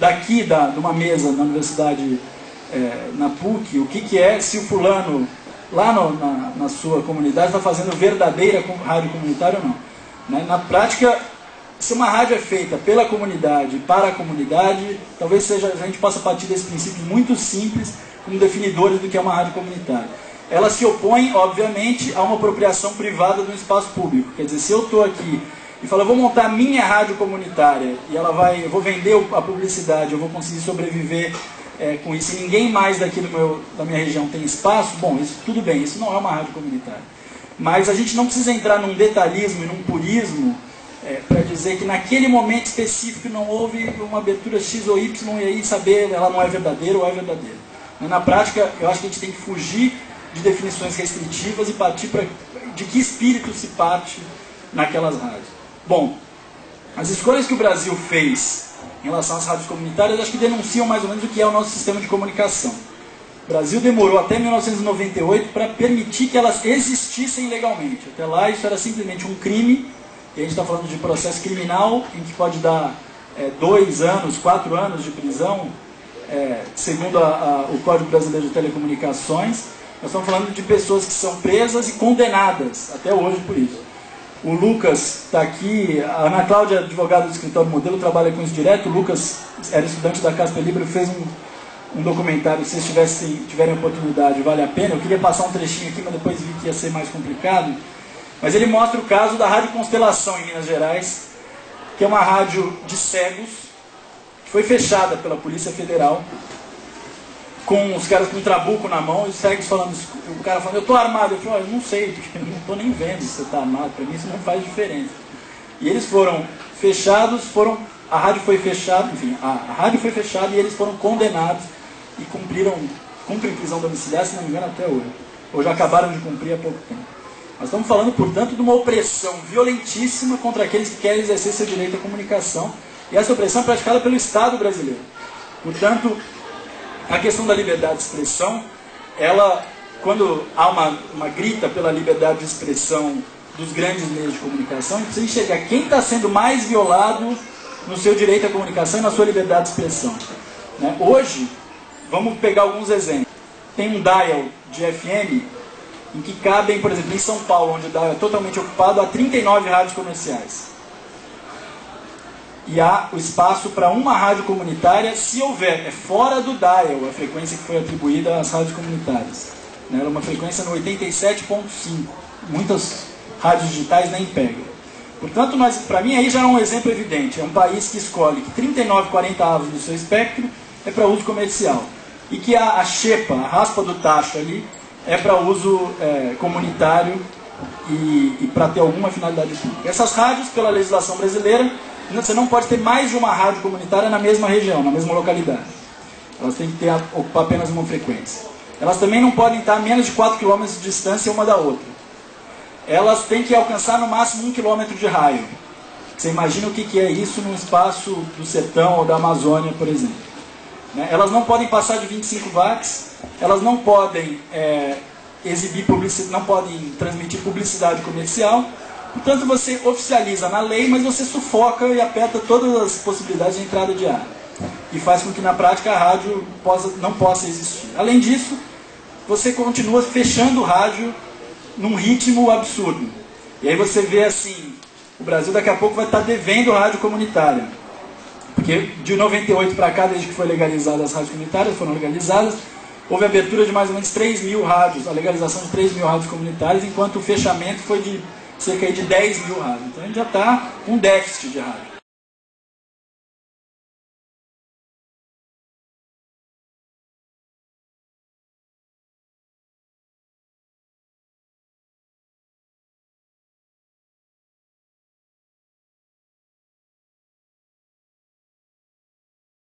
daqui de uma mesa na universidade, na PUC, o que é se o fulano lá na sua comunidade está fazendo verdadeira rádio comunitária ou não. Né? Na prática, se uma rádio é feita pela comunidade, para a comunidade, talvez a gente possa partir desse princípio muito simples como definidores do que é uma rádio comunitária. Ela se opõe, obviamente, a uma apropriação privada do espaço público. Quer dizer, se eu estou aqui e falo, eu vou montar minha rádio comunitária e eu vou vender a publicidade, eu vou conseguir sobreviver com isso, e ninguém mais daqui da minha região tem espaço, bom, isso tudo bem, isso não é uma rádio comunitária. Mas a gente não precisa entrar num detalhismo e num purismo para dizer que naquele momento específico não houve uma abertura X ou Y e aí saber ela não é verdadeira ou é verdadeira. Na prática, eu acho que a gente tem que fugir de definições restritivas e partir de que espírito se parte naquelas rádios. Bom, as escolhas que o Brasil fez em relação às rádios comunitárias, acho que denunciam mais ou menos o que é o nosso sistema de comunicação. O Brasil demorou até 1998 para permitir que elas existissem legalmente. Até lá isso era simplesmente um crime, e a gente está falando de processo criminal, em que pode dar 2 anos, 4 anos de prisão, segundo o Código Brasileiro de Telecomunicações. Nós estamos falando de pessoas que são presas e condenadas até hoje por isso. O Lucas está aqui, a Ana Cláudia, advogada do escritório Modelo, trabalha com isso direto. O Lucas era estudante da Casper Libero, fez um documentário, se vocês tiverem oportunidade, vale a pena. Eu queria passar um trechinho aqui, mas depois vi que ia ser mais complicado. Mas ele mostra o caso da Rádio Constelação em Minas Gerais, que é uma rádio de cegos, que foi fechada pela Polícia Federal, com os caras com um trabuco na mão, e os cegos falando, o cara falando, eu estou armado. Eu falei, eu não sei, porque eu não estou nem vendo se você está armado, para mim isso não faz diferença. E eles foram fechados, a rádio foi fechada, enfim, a rádio foi fechada e eles foram condenados e cumprem prisão domiciliar, se não me engano, até hoje. Ou já acabaram de cumprir há pouco tempo. Nós estamos falando, portanto, de uma opressão violentíssima contra aqueles que querem exercer seu direito à comunicação, e essa opressão é praticada pelo Estado brasileiro. Portanto, a questão da liberdade de expressão, quando há uma grita pela liberdade de expressão dos grandes meios de comunicação, a gente precisa enxergar quem está sendo mais violado no seu direito à comunicação e na sua liberdade de expressão. Né? Hoje, vamos pegar alguns exemplos. Tem um dial de FM em que cabem, por exemplo, em São Paulo, onde o dial é totalmente ocupado, há 39 rádios comerciais. E há o espaço para uma rádio comunitária, se houver, é fora do dial a frequência que foi atribuída às rádios comunitárias. Ela é uma frequência no 87.5, muitas rádios digitais nem pegam. Portanto, para mim aí já é um exemplo evidente, é um país que escolhe que 39, 40 avos do seu espectro é para uso comercial, e que a xepa, a raspa do tacho ali, é para uso comunitário e para ter alguma finalidade pública. Essas rádios, pela legislação brasileira, você não pode ter mais de uma rádio comunitária na mesma região, na mesma localidade. Elas têm que ocupar apenas uma frequência. Elas também não podem estar a menos de 4 km de distância uma da outra. Elas têm que alcançar no máximo 1 km de raio. Você imagina o que é isso num espaço do sertão ou da Amazônia, por exemplo. Elas não podem passar de 25 watts, elas não podem exibir publicidade, não podem transmitir publicidade comercial. Portanto, você oficializa na lei, mas você sufoca e aperta todas as possibilidades de entrada de ar. E faz com que, na prática, a rádio não possa existir. Além disso, você continua fechando o rádio num ritmo absurdo. E aí você vê assim, o Brasil daqui a pouco vai estar devendo rádio comunitária. Porque de 98 para cá, desde que foi legalizada as rádios comunitárias, foram legalizadas, houve abertura de mais ou menos 3.000 rádios, a legalização de 3.000 rádios comunitárias, enquanto o fechamento foi de cerca de 10.000 rádios. Então a gente já está com déficit de rádio.